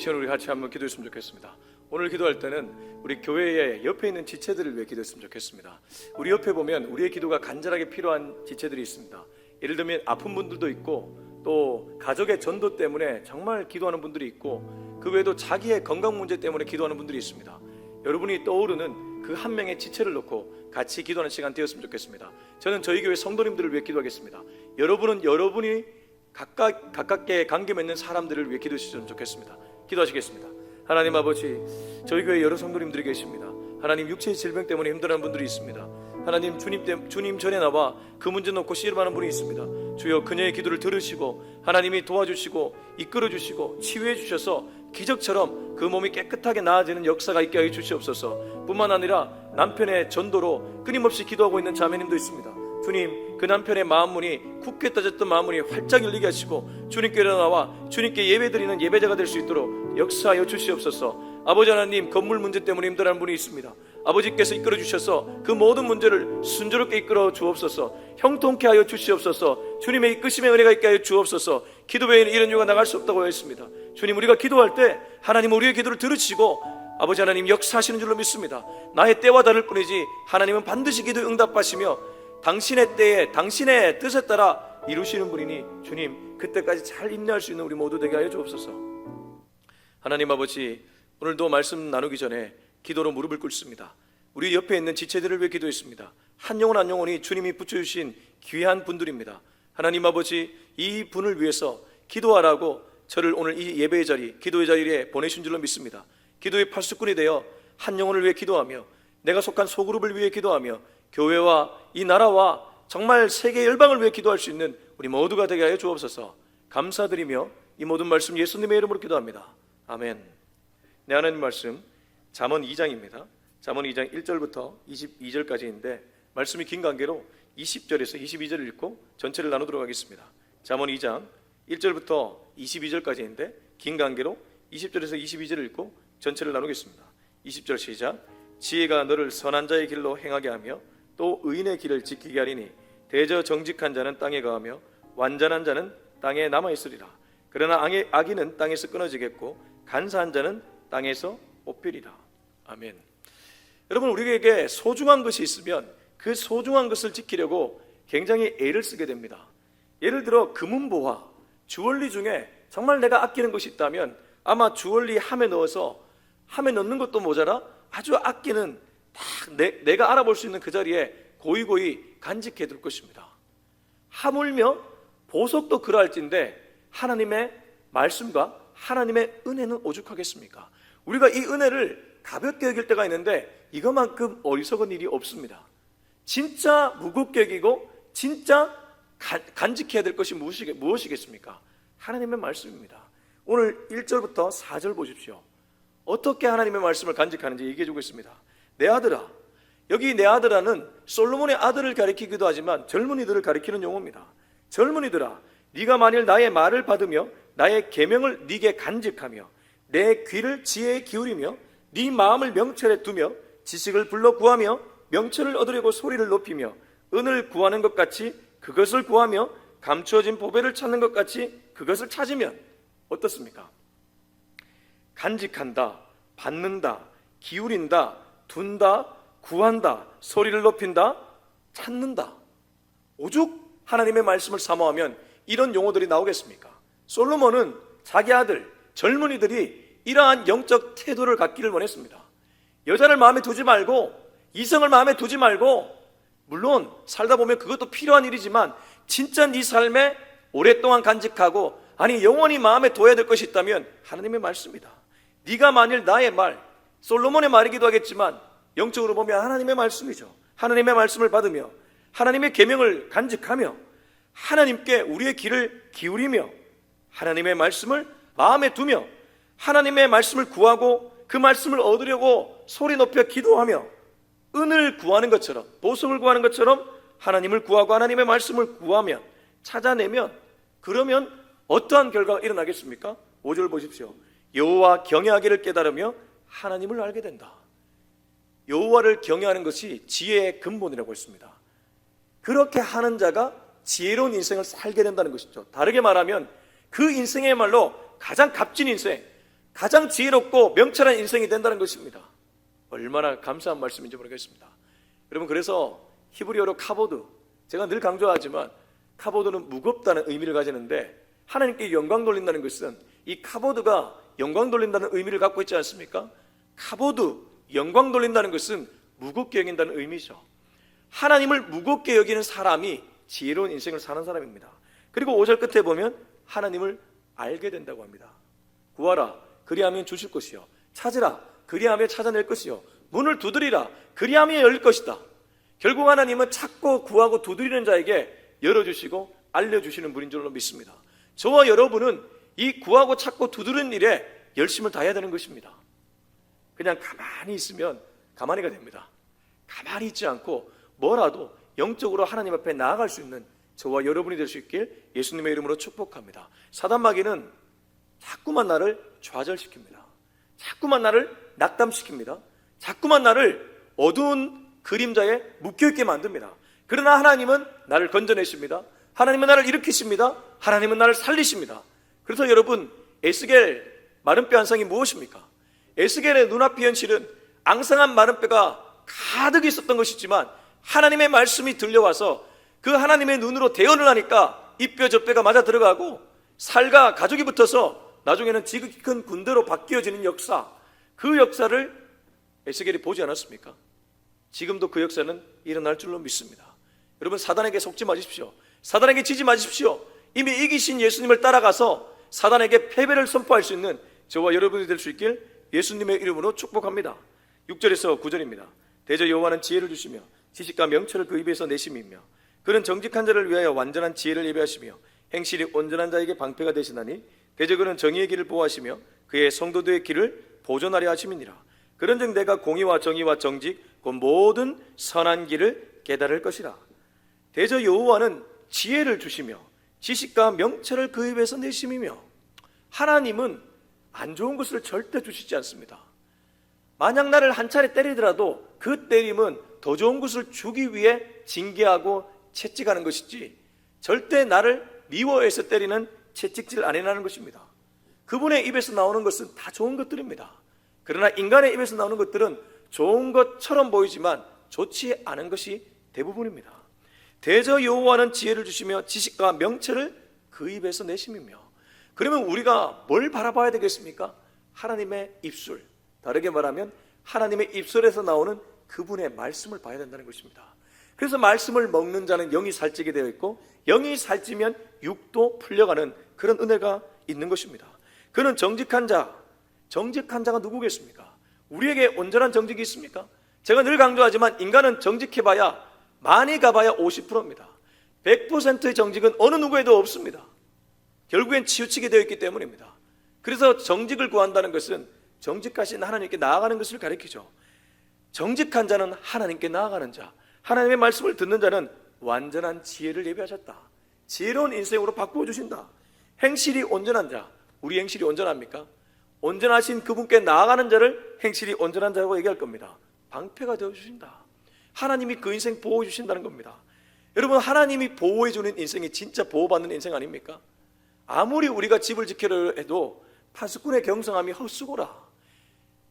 시간 우리 같이 한번 기도했으면 좋겠습니다. 오늘 기도할 때는 우리 교회의 옆에 있는 지체들을 위해 기도했으면 좋겠습니다. 우리 옆에 보면 우리의 기도가 간절하게 필요한 지체들이 있습니다. 예를 들면 아픈 분들도 있고, 또 가족의 전도 때문에 정말 기도하는 분들이 있고, 그 외에도 자기의 건강 문제 때문에 기도하는 분들이 있습니다. 여러분이 떠오르는 그 한 명의 지체를 놓고 같이 기도하는 시간 되었으면 좋겠습니다. 저는 저희 교회 성도님들을 위해 기도하겠습니다. 여러분은 여러분이 가깝게 관계 맺는 사람들을 위해 기도해 주시면 좋겠습니다. 기도하시겠습니다. 하나님 아버지, 저희 교회 여러 성도님들이 계십니다. 하나님, 육체의 질병 때문에 힘들어하는 분들이 있습니다. 하나님, 주님 전에 나와 그 문제 놓고 씨름하는 분이 있습니다. 주여, 그녀의 기도를 들으시고 하나님이 도와주시고 이끌어 주시고 치유해 주셔서 기적처럼 그 몸이 깨끗하게 나아지는 역사가 있게 하여 주시옵소서. 뿐만 아니라 남편의 전도로 끊임없이 기도하고 있는 자매님도 있습니다. 주님, 그 남편의 마음문이 굳게 따졌던 마음문이 활짝 열리게 하시고 주님께로 나와 주님께 예배드리는 예배자가 될 수 있도록 역사하여 주시옵소서. 아버지 하나님, 건물 문제 때문에 힘들어하는 분이 있습니다. 아버지께서 이끌어 주셔서 그 모든 문제를 순조롭게 이끌어 주옵소서. 형통케 하여 주시옵소서. 주님의 이끄심의 은혜가 있게 하여 주옵소서. 기도 외에는 이런 이유가 나갈 수 없다고 했습니다. 주님, 우리가 기도할 때 하나님 우리의 기도를 들으시고 아버지 하나님 역사하시는 줄로 믿습니다. 나의 때와 다를 뿐이지 하나님은 반드시 기도 응답하시며 당신의 때에 당신의 뜻에 따라 이루시는 분이니 주님, 그때까지 잘 인내할 수 있는 우리 모두 되게 하여 주옵소서. 하나님 아버지, 오늘도 말씀 나누기 전에 기도로 무릎을 꿇습니다. 우리 옆에 있는 지체들을 위해 기도했습니다. 한 영혼 한 영혼이 주님이 붙여주신 귀한 분들입니다. 하나님 아버지, 이 분을 위해서 기도하라고 저를 오늘 이 예배의 자리, 기도의 자리에 보내신 줄로 믿습니다. 기도의 팔수꾼이 되어 한 영혼을 위해 기도하며 내가 속한 소그룹을 위해 기도하며 교회와 이 나라와 정말 세계 열방을 위해 기도할 수 있는 우리 모두가 되게 하여 주옵소서. 감사드리며 이 모든 말씀 예수님의 이름으로 기도합니다. 아멘. 네, 하나님 말씀 잠언 2장입니다. 잠언 2장 1절부터 22절까지인데 말씀이 긴 관계로 20절에서 22절을 읽고 전체를 나누도록 하겠습니다. 잠언 2장 1절부터 22절까지인데 긴 관계로 20절에서 22절을 읽고 전체를 나누겠습니다. 20절 시작. 지혜가 너를 선한 자의 길로 행하게 하며 또 의인의 길을 지키게 하리니 대저 정직한 자는 땅에 거하며 완전한 자는 땅에 남아있으리라. 그러나 악인은 땅에서 끊어지겠고 간사한 자는 땅에서 뽑히리라. 아멘. 여러분, 우리에게 소중한 것이 있으면 그 소중한 것을 지키려고 굉장히 애를 쓰게 됩니다. 예를 들어 금은보화, 주얼리 중에 정말 내가 아끼는 것이 있다면 아마 주얼리 함에 넣어서 함에 넣는 것도 모자라 아주 아끼는 딱 내가 알아볼 수 있는 그 자리에 고이고이 간직해 둘 것입니다. 하물며 보석도 그러할진데 하나님의 말씀과 하나님의 은혜는 오죽하겠습니까? 우리가 이 은혜를 가볍게 여길 때가 있는데 이것만큼 어리석은 일이 없습니다. 진짜 무겁게 여기고 진짜 간직해야 될 것이 무엇이겠습니까? 하나님의 말씀입니다. 오늘 1절부터 4절 보십시오. 어떻게 하나님의 말씀을 간직하는지 얘기해 주고 있습니다. 내 아들아, 여기 내 아들아는 솔로몬의 아들을 가리키기도 하지만 젊은이들을 가리키는 용어입니다. 젊은이들아, 네가 만일 나의 말을 받으며 나의 계명을 네게 간직하며 내 귀를 지혜에 기울이며 네 마음을 명철에 두며 지식을 불러 구하며 명철을 얻으려고 소리를 높이며 은을 구하는 것 같이 그것을 구하며 감추어진 보배를 찾는 것 같이 그것을 찾으면 어떻습니까? 간직한다, 받는다, 기울인다, 둔다, 구한다, 소리를 높인다, 찾는다. 오죽 하나님의 말씀을 사모하면 이런 용어들이 나오겠습니까? 솔로몬은 자기 아들, 젊은이들이 이러한 영적 태도를 갖기를 원했습니다. 여자를 마음에 두지 말고, 이성을 마음에 두지 말고, 물론 살다 보면 그것도 필요한 일이지만 진짜 네 삶에 오랫동안 간직하고, 아니 영원히 마음에 둬야 될 것이 있다면 하나님의 말씀이다. 네가 만일 나의 말, 솔로몬의 말이기도 하겠지만 영적으로 보면 하나님의 말씀이죠. 하나님의 말씀을 받으며 하나님의 계명을 간직하며 하나님께 우리의 귀를 기울이며 하나님의 말씀을 마음에 두며 하나님의 말씀을 구하고 그 말씀을 얻으려고 소리 높여 기도하며 은을 구하는 것처럼, 보석을 구하는 것처럼 하나님을 구하고 하나님의 말씀을 구하면, 찾아내면, 그러면 어떠한 결과가 일어나겠습니까? 5절 보십시오. 여호와 경외하기를 깨달으며 하나님을 알게 된다. 여호와를 경외하는 것이 지혜의 근본이라고 했습니다. 그렇게 하는 자가 지혜로운 인생을 살게 된다는 것이죠. 다르게 말하면 그 인생의말로 가장 값진 인생, 가장 지혜롭고 명철한 인생이 된다는 것입니다. 얼마나 감사한 말씀인지 모르겠습니다. 여러분, 그래서 히브리어로 카보드, 제가 늘 강조하지만 카보드는 무겁다는 의미를 가지는데, 하나님께 영광 돌린다는 것은 이 카보드가 영광 돌린다는 의미를 갖고 있지 않습니까? 카보드, 영광 돌린다는 것은 무겁게 여긴다는 의미죠. 하나님을 무겁게 여기는 사람이 지혜로운 인생을 사는 사람입니다. 그리고 5절 끝에 보면 하나님을 알게 된다고 합니다. 구하라, 그리하면 주실 것이요, 찾으라, 그리하면 찾아낼 것이요, 문을 두드리라, 그리하면 열릴 것이다. 결국 하나님은 찾고 구하고 두드리는 자에게 열어주시고 알려주시는 분인 줄로 믿습니다. 저와 여러분은 이 구하고 찾고 두드리는 일에 열심을 다해야 되는 것입니다. 그냥 가만히 있으면 가만히가 됩니다. 가만히 있지 않고 뭐라도 영적으로 하나님 앞에 나아갈 수 있는 저와 여러분이 될 수 있길 예수님의 이름으로 축복합니다. 사단마귀는 자꾸만 나를 좌절시킵니다. 자꾸만 나를 낙담시킵니다. 자꾸만 나를 어두운 그림자에 묶여있게 만듭니다. 그러나 하나님은 나를 건져내십니다. 하나님은 나를 일으키십니다. 하나님은 나를 살리십니다. 그래서 여러분, 에스겔 마른뼈 한 쌍이 무엇입니까? 에스겔의 눈앞의 현실은 앙상한 마른뼈가 가득 있었던 것이지만 하나님의 말씀이 들려와서 그 하나님의 눈으로 대언을 하니까 이 뼈 저 뼈가 맞아 들어가고 살과 가족이 붙어서 나중에는 지극히 큰 군대로 바뀌어지는 역사, 그 역사를 에스겔이 보지 않았습니까? 지금도 그 역사는 일어날 줄로 믿습니다. 여러분, 사단에게 속지 마십시오. 사단에게 지지 마십시오. 이미 이기신 예수님을 따라가서 사단에게 패배를 선포할 수 있는 저와 여러분이 될 수 있길 예수님의 이름으로 축복합니다. 6절에서 9절입니다. 대저 여호와는 지혜를 주시며 지식과 명철을 그 입에서 내심이며 그는 정직한 자를 위하여 완전한 지혜를 예배하시며 행실이 온전한 자에게 방패가 되시나니 대저 그는 정의의 길을 보호하시며 그의 성도들의 길을 보존하려 하심이니라. 그런즉 내가 공의와 정의와 정직 곧 모든 선한 길을 깨달을 것이라. 대저 여호와는 지혜를 주시며 지식과 명철을 그 입에서 내심이며, 하나님은 안 좋은 것을 절대 주시지 않습니다. 만약 나를 한 차례 때리더라도 그 때림은 더 좋은 것을 주기 위해 징계하고 채찍하는 것이지 절대 나를 미워해서 때리는 채찍질 안 해나는 것입니다. 그분의 입에서 나오는 것은 다 좋은 것들입니다. 그러나 인간의 입에서 나오는 것들은 좋은 것처럼 보이지만 좋지 않은 것이 대부분입니다. 대저 여호와는 지혜를 주시며 지식과 명철을 그 입에서 내심이며. 그러면 우리가 뭘 바라봐야 되겠습니까? 하나님의 입술, 다르게 말하면 하나님의 입술에서 나오는 그분의 말씀을 봐야 된다는 것입니다. 그래서 말씀을 먹는 자는 영이 살찌게 되어 있고 영이 살찌면 육도 풀려가는 그런 은혜가 있는 것입니다. 그는 정직한 자, 정직한 자가 누구겠습니까? 우리에게 온전한 정직이 있습니까? 제가 늘 강조하지만 인간은 정직해봐야 많이 가봐야 50%입니다. 100%의 정직은 어느 누구에도 없습니다. 결국엔 치우치게 되어 있기 때문입니다. 그래서 정직을 구한다는 것은 정직하신 하나님께 나아가는 것을 가리키죠. 정직한 자는 하나님께 나아가는 자, 하나님의 말씀을 듣는 자는 완전한 지혜를 예비하셨다. 지혜로운 인생으로 바꾸어 주신다. 행실이 온전한 자, 우리 행실이 온전합니까? 온전하신 그분께 나아가는 자를 행실이 온전한 자라고 얘기할 겁니다. 방패가 되어주신다. 하나님이 그 인생 보호해 주신다는 겁니다. 여러분, 하나님이 보호해 주는 인생이 진짜 보호받는 인생 아닙니까? 아무리 우리가 집을 지키려 해도 파수꾼의 경성함이 헛수고라.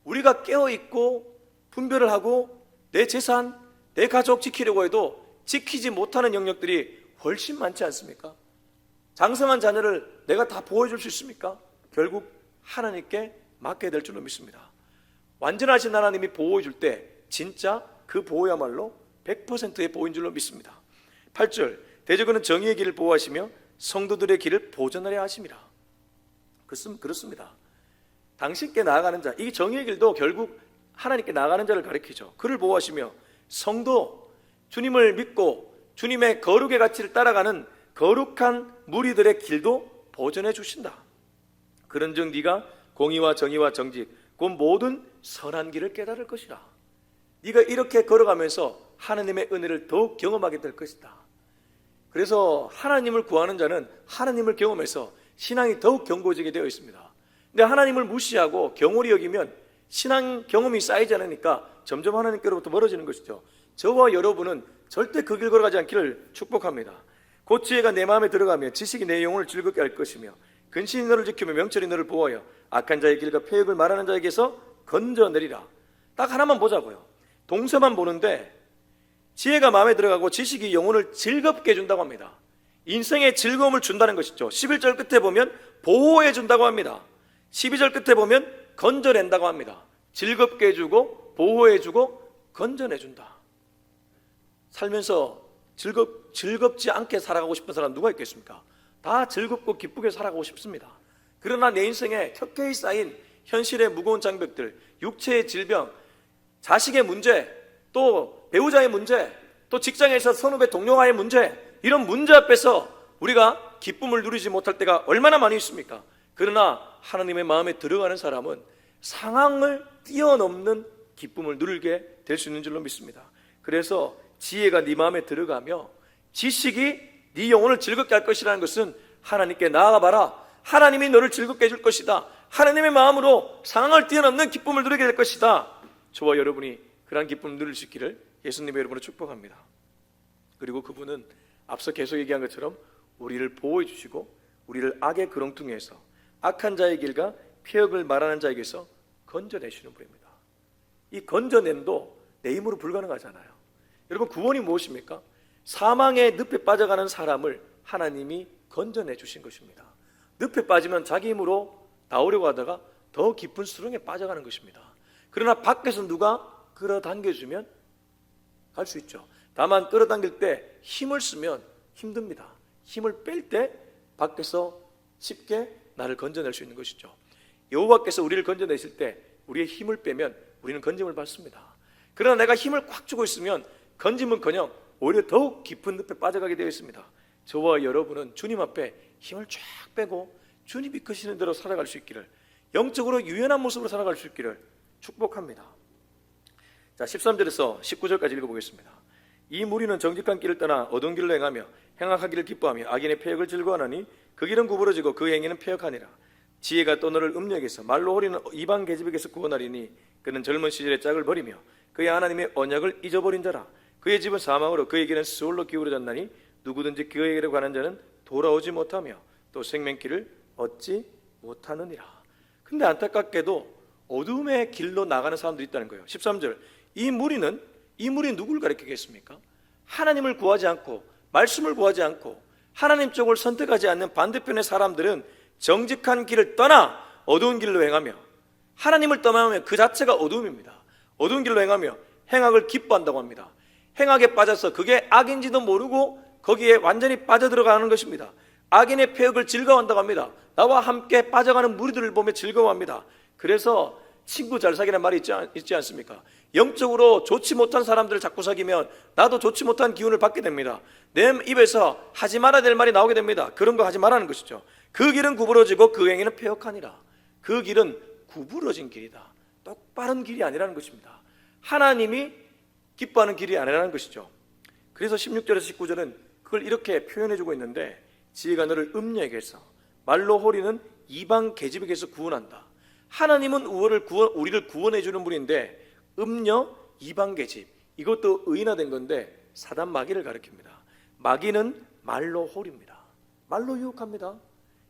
우리가 깨어있고 분별을 하고 내 재산, 내 가족 지키려고 해도 지키지 못하는 영역들이 훨씬 많지 않습니까? 장성한 자녀를 내가 다 보호해 줄 수 있습니까? 결국 하나님께 맡겨야 될 줄로 믿습니다. 완전하신 하나님이 보호해 줄 때 진짜 그 보호야말로 100%의 보호인 줄로 믿습니다. 8절, 대저 그는 정의의 길을 보호하시며 성도들의 길을 보존하려 하심이라. 그렇습니다. 당신께 나아가는 자, 이 정의의 길도 결국 하나님께 나아가는 자를 가리키죠. 그를 보호하시며 성도, 주님을 믿고 주님의 거룩의 가치를 따라가는 거룩한 무리들의 길도 보존해 주신다. 그런즉 네가 공의와 정의와 정직 곧 모든 선한 길을 깨달을 것이라. 네가 이렇게 걸어가면서 하나님의 은혜를 더욱 경험하게 될 것이다. 그래서 하나님을 구하는 자는 하나님을 경험해서 신앙이 더욱 견고해지게 되어 있습니다. 근데 하나님을 무시하고 경홀히 여기면 신앙 경험이 쌓이지 않으니까 점점 하나님께로부터 멀어지는 것이죠. 저와 여러분은 절대 그 길 걸어가지 않기를 축복합니다. 곧 지혜가 내 마음에 들어가며 지식이 내 영혼을 즐겁게 할 것이며 근신이 너를 지키며 명철이 너를 보호하여 악한 자의 길과 폐역을 말하는 자에게서 건져내리라. 딱 하나만 보자고요. 동서만 보는데 지혜가 마음에 들어가고 지식이 영혼을 즐겁게 해준다고 합니다. 인생에 즐거움을 준다는 것이죠. 11절 끝에 보면 보호해 준다고 합니다. 12절 끝에 보면 건져낸다고 합니다. 즐겁게 해주고 보호해주고 건져내준다. 살면서 즐겁지 않게 살아가고 싶은 사람 누가 있겠습니까? 다 즐겁고 기쁘게 살아가고 싶습니다. 그러나 내 인생에 켜켜이 쌓인 현실의 무거운 장벽들, 육체의 질병, 자식의 문제, 또 배우자의 문제, 또 직장에서 선후배 동료와의 문제, 이런 문제 앞에서 우리가 기쁨을 누리지 못할 때가 얼마나 많이 있습니까? 그러나 하나님의 마음에 들어가는 사람은 상황을 뛰어넘는 기쁨을 누리게 될 수 있는 줄로 믿습니다. 그래서 지혜가 네 마음에 들어가며 지식이 네 영혼을 즐겁게 할 것이라는 것은 하나님께 나아가봐라. 하나님이 너를 즐겁게 해줄 것이다. 하나님의 마음으로 상황을 뛰어넘는 기쁨을 누리게 될 것이다. 저와 여러분이 그러한 기쁨을 누릴 수 있기를 예수님의 이름으로 축복합니다. 그리고 그분은 앞서 계속 얘기한 것처럼 우리를 보호해 주시고 우리를 악의 그렁퉁이에서 악한 자의 길과 폐역을 말하는 자에게서 건져내시는 분입니다. 이 건져냄도 내 힘으로 불가능하잖아요. 여러분, 구원이 무엇입니까? 사망의 늪에 빠져가는 사람을 하나님이 건져내 주신 것입니다. 늪에 빠지면 자기 힘으로 나오려고 하다가 더 깊은 수렁에 빠져가는 것입니다. 그러나 밖에서 누가 끌어당겨주면 갈 수 있죠. 다만 끌어당길 때 힘을 쓰면 힘듭니다. 힘을 뺄 때 밖에서 쉽게 나를 건져낼 수 있는 것이죠. 여호와께서 우리를 건져내실 때 우리의 힘을 빼면 우리는 건짐을 받습니다. 그러나 내가 힘을 꽉 주고 있으면 건짐은커녕 오히려 더욱 깊은 늪에 빠져가게 되어 있습니다. 저와 여러분은 주님 앞에 힘을 쫙 빼고 주님 이끄시는 대로 살아갈 수 있기를, 영적으로 유연한 모습으로 살아갈 수 있기를 축복합니다. 자, 13절에서 19절까지 읽어보겠습니다. 이 무리는 정직한 길을 떠나 어두운 길로 행하며 행악하기를 기뻐하며 악인의 폐역을 즐거워하니 그 길은 구부러지고 그 행위는 폐역하니라. 지혜가 또 너를 음력에서 말로 호리는 이방 계집에게서 구원하리니 그는 젊은 시절의 짝을 버리며 그의 하나님의 언약을 잊어버린 자라. 그의 집은 사망으로 그에게는 수월로 기울어졌나니 누구든지 그에게로 가는 자는 돌아오지 못하며 또 생명길을 얻지 못하느니라. 근데 안타깝게도 어둠의 길로 나가는 사람들이 있다는 거예요. 13절, 이 무리는 누구를 가리키겠습니까? 하나님을 구하지 않고 말씀을 구하지 않고 하나님 쪽을 선택하지 않는 반대편의 사람들은 정직한 길을 떠나 어두운 길로 행하며, 하나님을 떠나면 그 자체가 어두움입니다. 어두운 길로 행하며 행악을 기뻐한다고 합니다. 행악에 빠져서 그게 악인지도 모르고 거기에 완전히 빠져들어가는 것입니다. 악인의 폐역을 즐거워한다고 합니다. 나와 함께 빠져가는 무리들을 보며 즐거워합니다. 그래서 친구 잘 사귀라는 말이 있지 않습니까? 영적으로 좋지 못한 사람들을 자꾸 사귀면 나도 좋지 못한 기운을 받게 됩니다. 내 입에서 하지 말아야 될 말이 나오게 됩니다. 그런 거 하지 말라는 것이죠. 그 길은 구부러지고 그 행위는 폐역하니라. 그 길은 구부러진 길이다. 똑바른 길이 아니라는 것입니다. 하나님이 기뻐하는 길이 아니라는 것이죠. 그래서 16절에서 19절은 그걸 이렇게 표현해주고 있는데, 지혜가 너를 음녀에게서 말로 호리는 이방 계집에게서 구원한다. 하나님은 우리를 구원해주는 분인데 음녀, 이방 계집, 이것도 의인화된 건데 사단 마귀를 가리킵니다. 마귀는 말로 홀입니다. 말로 유혹합니다.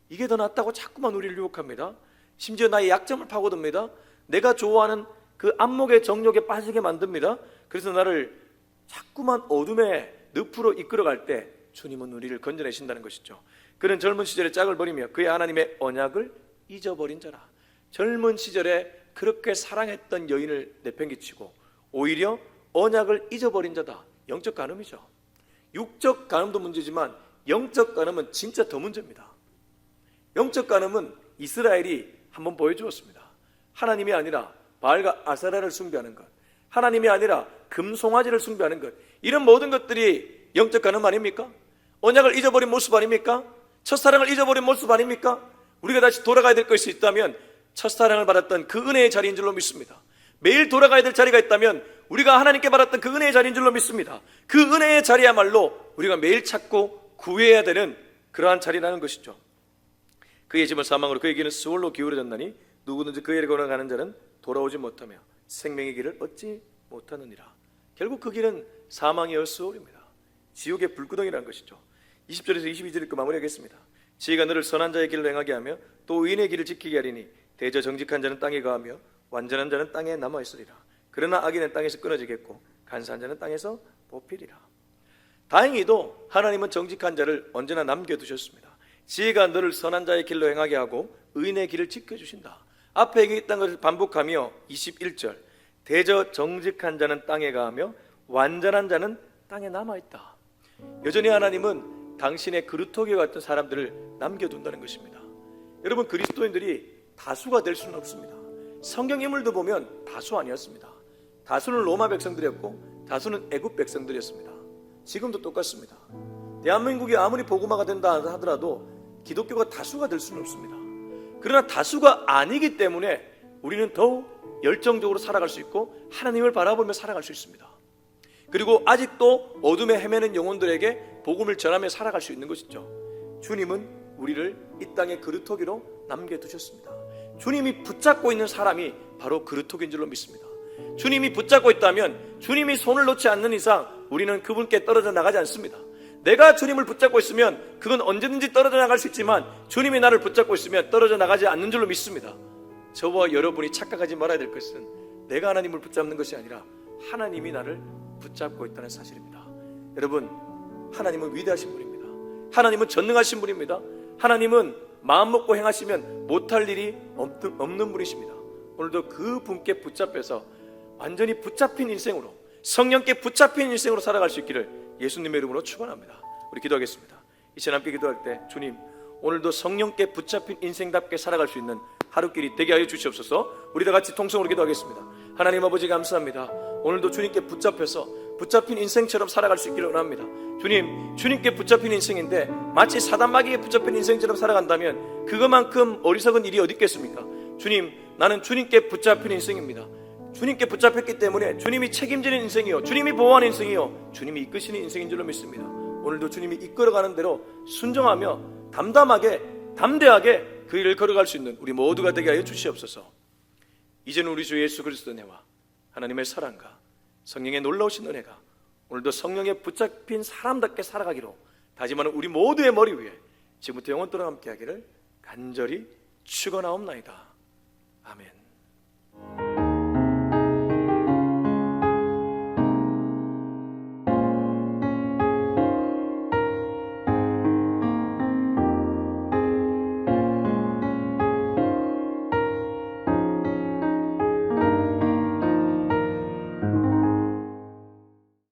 이게 더 낫다고 자꾸만 우리를 유혹합니다. 심지어 나의 약점을 파고듭니다. 내가 좋아하는 그 안목의 정욕에 빠지게 만듭니다. 그래서 나를 자꾸만 어둠의 늪으로 이끌어갈 때 주님은 우리를 건져내신다는 것이죠. 그는 젊은 시절에 짝을 버리며 그의 하나님의 언약을 잊어버린 자라. 젊은 시절에 그렇게 사랑했던 여인을 내팽개치고 오히려 언약을 잊어버린 자다. 영적 간음이죠. 육적 간음도 문제지만 영적 간음은 진짜 더 문제입니다. 영적 간음은 이스라엘이 한번 보여주었습니다. 하나님이 아니라 바알과 아세라를 숭배하는 것, 하나님이 아니라 금송아지를 숭배하는 것, 이런 모든 것들이 영적 간음 아닙니까? 언약을 잊어버린 모습 아닙니까? 첫사랑을 잊어버린 모습 아닙니까? 우리가 다시 돌아가야 될 것이 있다면 첫사랑을 받았던 그 은혜의 자리인 줄로 믿습니다. 매일 돌아가야 될 자리가 있다면 우리가 하나님께 받았던 그 은혜의 자리인 줄로 믿습니다. 그 은혜의 자리야말로 우리가 매일 찾고 구해야 되는 그러한 자리라는 것이죠. 그의 집은 사망으로 그에게는 수월로 기울어졌나니 누구든지 그에게 걸어가는 자는 돌아오지 못하며 생명의 길을 얻지 못하느니라. 결국 그 길은 사망의 수월입니다. 지옥의 불구덩이라는 것이죠. 20절에서 22절 읽고 마무리하겠습니다. 지혜가 너를 선한 자의 길로 행하게 하며 또 의인의 길을 지키게 하리니 대저 정직한 자는 땅에 거하며 완전한 자는 땅에 남아 있으리라. 그러나 악인은 땅에서 끊어지겠고 간사한 자는 땅에서 뽑히리라. 다행히도 하나님은 정직한 자를 언제나 남겨두셨습니다. 지혜가 너를 선한 자의 길로 행하게 하고 의인의 길을 지켜주신다. 앞에 얘기했던 것을 반복하며 21절 대저 정직한 자는 땅에 거하며 완전한 자는 땅에 남아있다. 여전히 하나님은 당신의 그루터기 같은 사람들을 남겨둔다는 것입니다. 여러분, 그리스도인들이 다수가 될 수는 없습니다. 성경 인물도 보면 다수 아니었습니다. 다수는 로마 백성들이었고 다수는 애굽 백성들이었습니다. 지금도 똑같습니다. 대한민국이 아무리 복음화가 된다 하더라도 기독교가 다수가 될 수는 없습니다. 그러나 다수가 아니기 때문에 우리는 더욱 열정적으로 살아갈 수 있고 하나님을 바라보며 살아갈 수 있습니다. 그리고 아직도 어둠에 헤매는 영혼들에게 복음을 전하며 살아갈 수 있는 것이죠. 주님은 우리를 이 땅의 그루터기로 남겨두셨습니다. 주님이 붙잡고 있는 사람이 바로 그루터기인 줄로 믿습니다. 주님이 붙잡고 있다면 주님이 손을 놓지 않는 이상 우리는 그분께 떨어져 나가지 않습니다. 내가 주님을 붙잡고 있으면 그건 언제든지 떨어져 나갈 수 있지만 주님이 나를 붙잡고 있으면 떨어져 나가지 않는 줄로 믿습니다. 저와 여러분이 착각하지 말아야 될 것은 내가 하나님을 붙잡는 것이 아니라 하나님이 나를 붙잡고 있다는 사실입니다. 여러분, 하나님은 위대하신 분입니다. 하나님은 전능하신 분입니다. 하나님은 마음 먹고 행하시면 못할 일이 없는 분이십니다. 오늘도 그 분께 붙잡혀서 완전히 붙잡힌 인생으로, 성령께 붙잡힌 인생으로 살아갈 수 있기를 예수님의 이름으로 축원합니다. 우리 기도하겠습니다. 이제 함께 기도할 때 주님, 오늘도 성령께 붙잡힌 인생답게 살아갈 수 있는 하루길이 되게 하여 주시옵소서. 우리 다 같이 통성으로 기도하겠습니다. 하나님 아버지 감사합니다. 오늘도 주님께 붙잡혀서 붙잡힌 인생처럼 살아갈 수 있기를 원합니다. 주님, 주님께 붙잡힌 인생인데 마치 사단마귀에 붙잡힌 인생처럼 살아간다면 그것만큼 어리석은 일이 어디 있겠습니까? 주님, 나는 주님께 붙잡힌 인생입니다. 주님께 붙잡혔기 때문에 주님이 책임지는 인생이요, 주님이 보호하는 인생이요, 주님이 이끄시는 인생인 줄로 믿습니다. 오늘도 주님이 이끌어가는 대로 순종하며 담담하게, 담대하게 그 일을 걸어갈 수 있는 우리 모두가 되게 하여 주시옵소서. 이제는 우리 주 예수 그리스도의 은혜와 하나님의 사랑과 성령의 놀라우신 은혜가 오늘도 성령에 붙잡힌 사람답게 살아가기로 다짐하는 우리 모두의 머리 위에 지금부터 영원토록 함께 하기를 간절히 축원하옵나이다. 아멘.